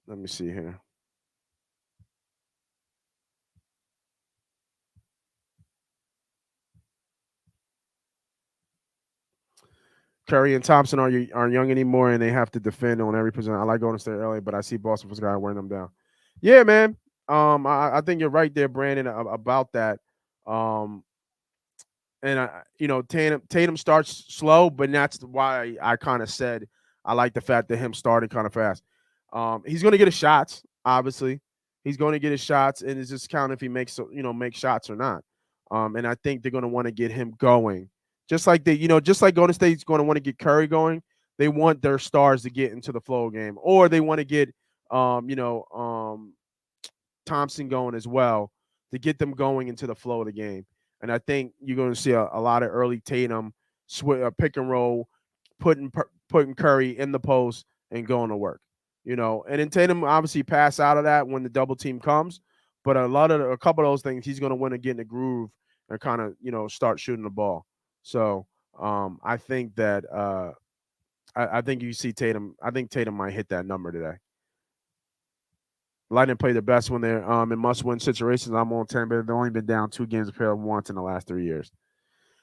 Speaker 1: Let me see here. Curry and Thompson aren't young anymore, and they have to defend on every position. I like Golden State early, but I see Boston was going to wearing them down. Yeah, man. I think you're right there, Brandon, about that. Um, and Tatum starts slow, but that's why I kind of said I like the fact that him starting kind of fast. He's going to get his shots, obviously. He's going to get his shots, and it's just count if he makes shots or not. And I think they're going to want to get him going, just like Golden State's going to want to get Curry going. They want their stars to get into the flow game, or they want to get Thompson going as well to get them going into the flow of the game. And I think you're going to see a lot of early Tatum pick and roll, putting Curry in the post and going to work. And then Tatum obviously pass out of that when the double team comes. But a couple of those things, he's going to want to get in the groove and kind of start shooting the ball. So I think that I think you see Tatum. I think Tatum might hit that number today. Lightning play the best when they're in must-win situations. I'm on 10, but they've only been down 2 games apart once in the last 3 years.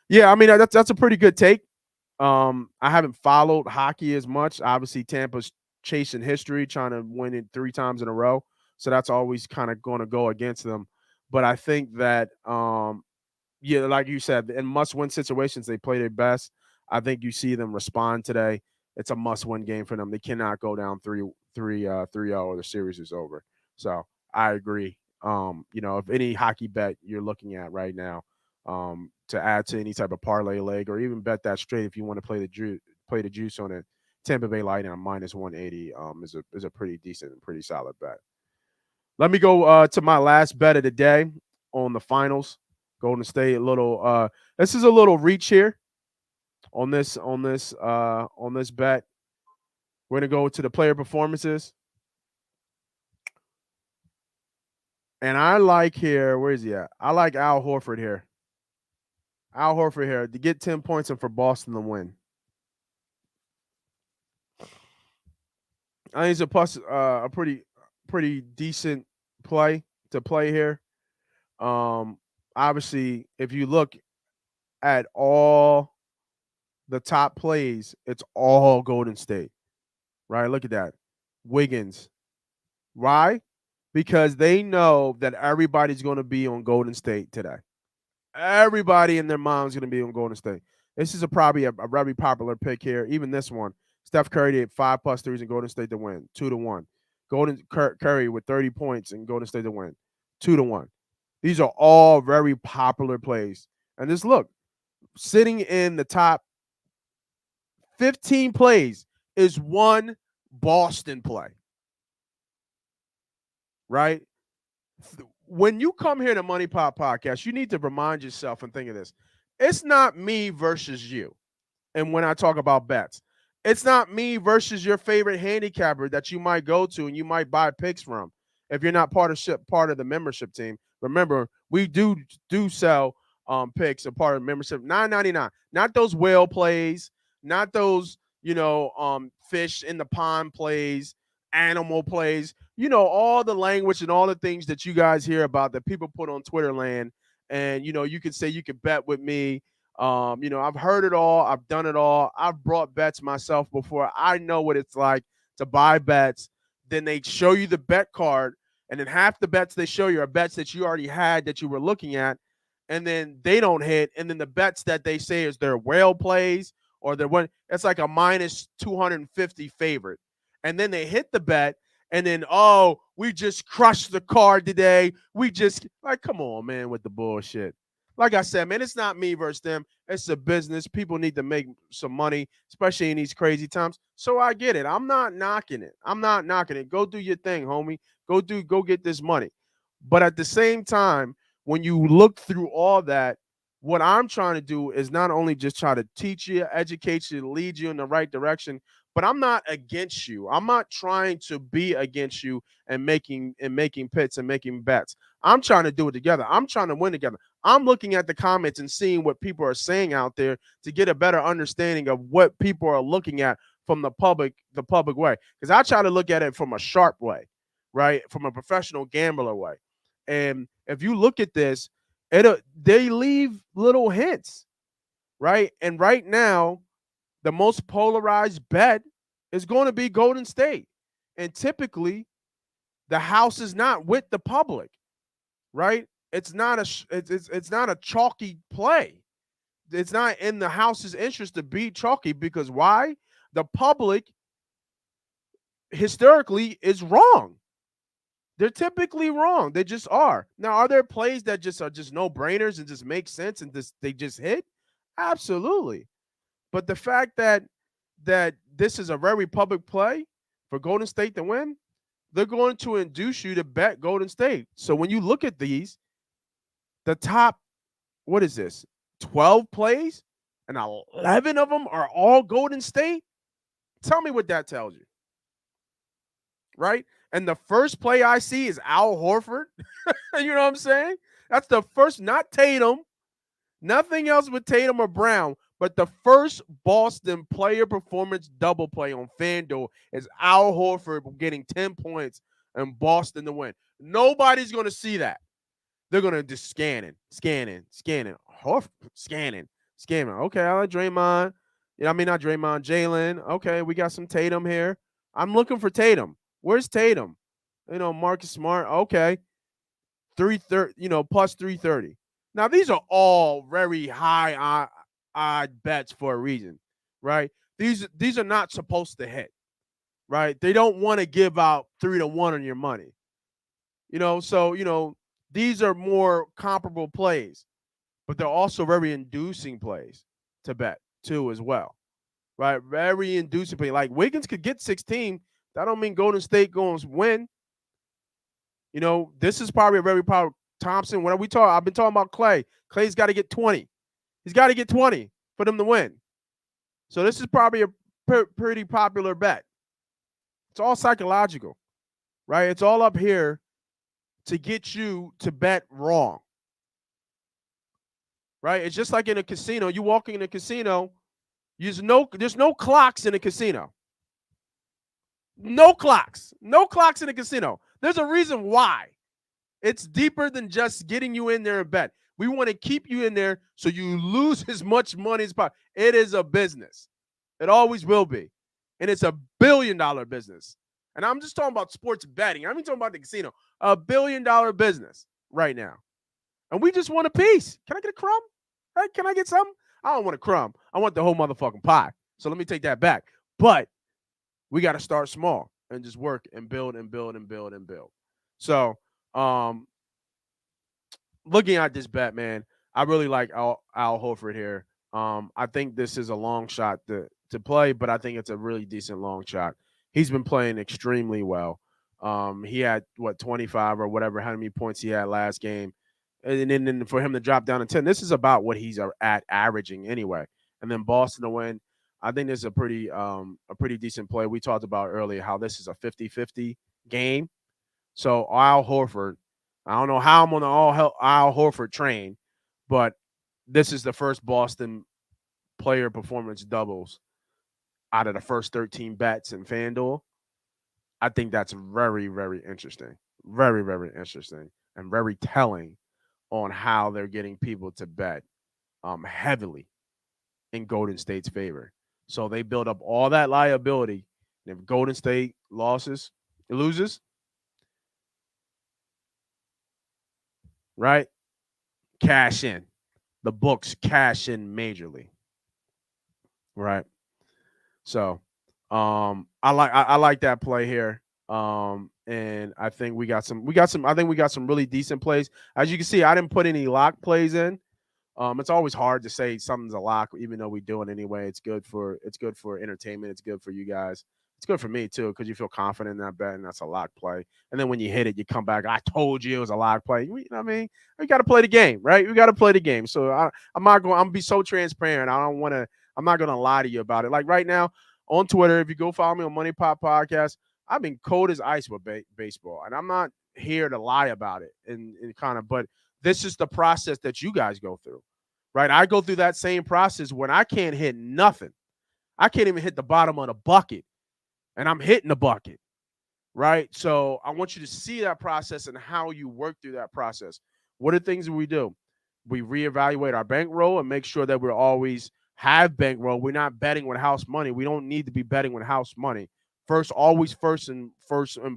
Speaker 1: Yeah, I mean that's a pretty good take. I haven't followed hockey as much. Obviously, Tampa's chasing history, trying to win it 3 times in a row, so that's always kind of going to go against them. But I think that yeah, like you said, in must-win situations, they play their best. I think you see them respond today. It's a must-win game for them. They cannot go down 3-0 or the series is over. So I agree. If any hockey bet you're looking at right now, to add to any type of parlay leg or even bet that straight if you want to play the juice on it, Tampa Bay Lightning on minus 180 is a pretty decent and pretty solid bet. Let me go to my last bet of the day on the finals. Golden State this is a little reach here on this bet. We're gonna go to the player performances. And I like here, where is he at? I like Al Horford here. Al Horford here to get 10 points and for Boston to win. I think it's a pretty decent play to play here. Obviously, if you look at all the top plays, it's all Golden State, right? Look at that. Wiggins. Why? Because they know that everybody's going to be on Golden State today. Everybody in their mind's going to be on Golden State. This is probably a very popular pick here. Even this one. Steph Curry did 5+ threes in Golden State to win, 2-1. Curry with 30 points in Golden State to win, 2-1. These are all very popular plays. And just look, sitting in the top 15 plays is one Boston play. Right? When you come here to Money Pop Podcast, you need to remind yourself and think of this. It's not me versus you. And when I talk about bets, it's not me versus your favorite handicapper that you might go to and you might buy picks from. If you're not part of the membership team, remember we do sell picks a part of membership. $9.99. Not those whale plays, not those fish in the pond plays, animal plays. All the language and all the things that you guys hear about that people put on Twitter land. And, you can say you can bet with me. I've heard it all. I've done it all. I've brought bets myself before. I know what it's like to buy bets. Then they show you the bet card. And then half the bets they show you are bets that you already had that you were looking at. And then they don't hit. And then the bets that they say is their whale plays or their one, it's like a minus 250 favorite. And then they hit the bet. And then, we just crushed the card today. Come on, man, with the bullshit. Like I said, man, it's not me versus them. It's a business. People need to make some money, especially in these crazy times. So I get it. I'm not knocking it. Go do your thing, homie. Go get this money. But at the same time, when you look through all that, what I'm trying to do is not only just try to teach you, educate you, lead you in the right direction, but I'm not against you. I'm not trying to be against you and making picks and making bets. I'm trying to do it together. I'm trying to win together. I'm looking at the comments and seeing what people are saying out there to get a better understanding of what people are looking at from the public way. Because I try to look at it from a sharp way, right? From a professional gambler way. And if you look at this, they leave little hints, right? And right now, the most polarized bet is going to be Golden State. And typically, the house is not with the public, right? It's not it's not a chalky play. It's not in the house's interest to be chalky because why? The public historically is wrong. They're typically wrong. They just are. Now, are there plays that just are just no brainers and just make sense and they just hit? Absolutely. But the fact that this is a very public play for Golden State to win, they're going to induce you to bet Golden State. So when you look at these, the top, what is this, 12 plays, and 11 of them are all Golden State? Tell me what that tells you, right? And the first play I see is Al Horford. You know what I'm saying? That's the first, not Tatum, nothing else with Tatum or Brown, but the first Boston player performance double play on FanDuel is Al Horford getting 10 points and Boston to win. Nobody's going to see that. They're going to just scanning. Horford, scanning. Okay, I like Draymond. I mean, not Draymond, Jaylen. Okay, we got some Tatum here. I'm looking for Tatum. Where's Tatum? Marcus Smart. Okay. 330, plus 330. Now, these are all very high odd bets for a reason, right? These are not supposed to hit, right? They don't want to give out 3-1 on your money. So these are more comparable plays, but they're also very inducing plays to bet too as well, right? Very inducing play. Like Wiggins could get 16. That don't mean Golden State going to win. This is probably a very powerful Thompson. When we talk, I've been talking about Klay. Klay's got to get 20. He's got to get 20 for them to win. So this is probably a pretty popular bet. It's all psychological, right? It's all up here to get you to bet wrong, right? It's just like in a casino. You walking in a casino, there's no clocks in a casino. No clocks in a casino. There's a reason why. It's deeper than just getting you in there and bet. We want to keep you in there so you lose as much money as possible. It is a business. It always will be. And it's a $1 billion business. And I'm just talking about sports betting. I'm even talking about the casino. A $1 billion business right now. And we just want a piece. Can I get a crumb? Hey, can I get something? I don't want a crumb. I want the whole motherfucking pie. So let me take that back. But we got to start small and just work and build and build and build and build. So, looking at this bet, man, I really like Al Horford here. I think this is a long shot to play, but I think it's a really decent long shot. He's been playing extremely well. He had 25 or whatever, how many points he had last game, and then for him to drop down to 10, this is about what he's at averaging anyway. And then Boston to win. I think this is a pretty decent play. We talked about earlier how this is a 50-50 game. So Al Horford, I don't know how I'm on the Al Horford train, but this is the first Boston player performance doubles out of the first 13 bets in FanDuel. I think that's very, very interesting. Very, very interesting and very telling on how they're getting people to bet heavily in Golden State's favor. So they build up all that liability. And if Golden State loses, right? Cash in. The books cash in majorly. Right. So I like that play here. And I think we got some really decent plays. As you can see, I didn't put any lock plays in. It's always hard to say something's a lock, even though we do it anyway. It's good for entertainment. It's good for you guys. It's good for me too, because you feel confident in that bet, and that's a lock play. And then when you hit it, you come back. I told you it was a lock play. You know what I mean? We got to play the game, right? We got to play the game. So I'm gonna be so transparent. I'm not gonna lie to you about it. Like right now on Twitter, if you go follow me on Money Pop Podcast, I've been cold as ice with baseball, and I'm not here to lie about it. And but this is the process that you guys go through. Right, I go through that same process when I can't hit nothing. I can't even hit the bottom of the bucket, and I'm hitting the bucket, right? So I want you to see that process and how you work through that process. What are things we do? We reevaluate our bankroll and make sure that we're always have bankroll, we're not betting with house money. We don't need to be betting with house money. Always first and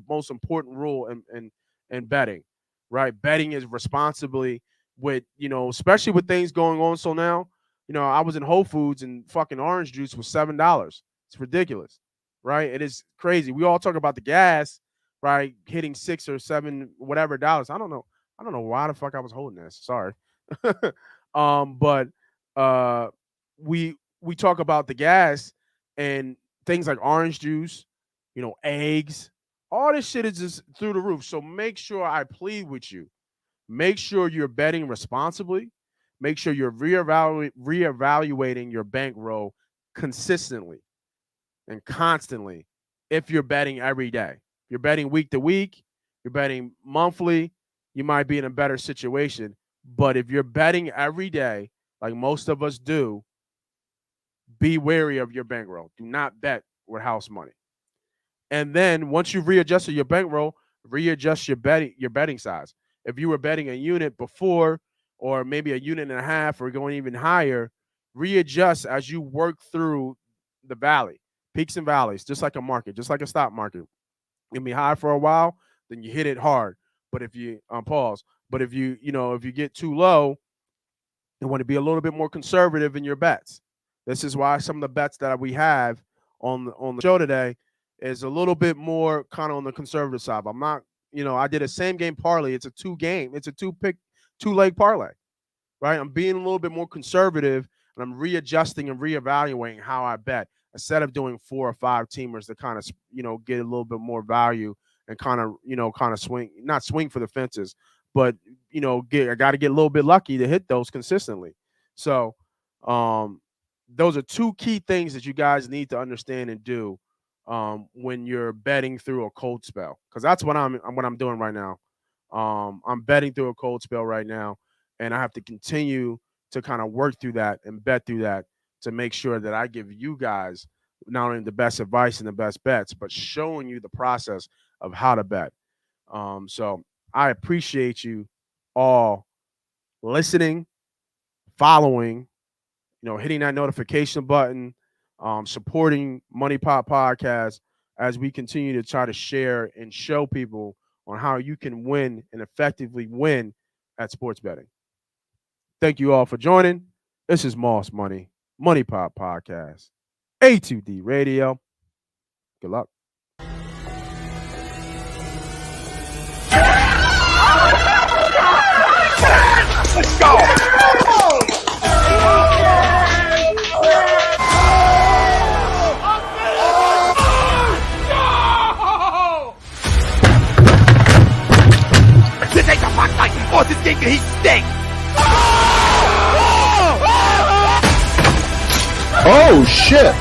Speaker 1: most important rule in betting, right? Betting is responsibly with, especially with things going on. So now, I was in Whole Foods and fucking orange juice was $7. It's ridiculous, right? It is crazy. We all talk about the gas, right? Hitting $6 or $7, whatever dollars. I don't know why the fuck I was holding this. Sorry. But we talk about the gas and things like orange juice, eggs, all this shit is just through the roof. So make sure, I plead with you, make sure you're betting responsibly. Make sure you're reevaluating your bankroll consistently and constantly. If you're betting every day, you're betting week to week, you're betting monthly, you might be in a better situation. But if you're betting every day, like most of us do, be wary of your bankroll. Do not bet with house money. And then once you've readjusted your bankroll, readjust your betting size. If you were betting a unit before, or maybe a unit and a half, or going even higher, readjust as you work through the valley, peaks and valleys, just like a market, just like a stock market. It can be high for a while, then you hit it hard. But if you pause, but if you get too low, you want to be a little bit more conservative in your bets. This is why some of the bets that we have on the show today is a little bit more kind of on the conservative side. I'm not, I did a same game parlay. It's a two-leg parlay, right? I'm being a little bit more conservative, and I'm readjusting and reevaluating how I bet instead of doing 4 or 5 teamers to kind of, get a little bit more value and kind of not swing for the fences, but, I got to get a little bit lucky to hit those consistently. So those are 2 key things that you guys need to understand and do when you're betting through a cold spell, because that's what I'm doing right now. I'm betting through a cold spell right now, and I have to continue to kind of work through that and bet through that to make sure that I give you guys not only the best advice and the best bets, but showing you the process of how to bet. So I appreciate you all listening, following, hitting that notification button, supporting Money Pop Podcast as we continue to try to share and show people on how you can win and effectively win at sports betting. Thank you all for joining. This is Moss Money, Money Pop Podcast, A2D Radio. Good luck.
Speaker 2: Let's go! This ain't the fuck night, or this game can he stink!
Speaker 4: Oh shit!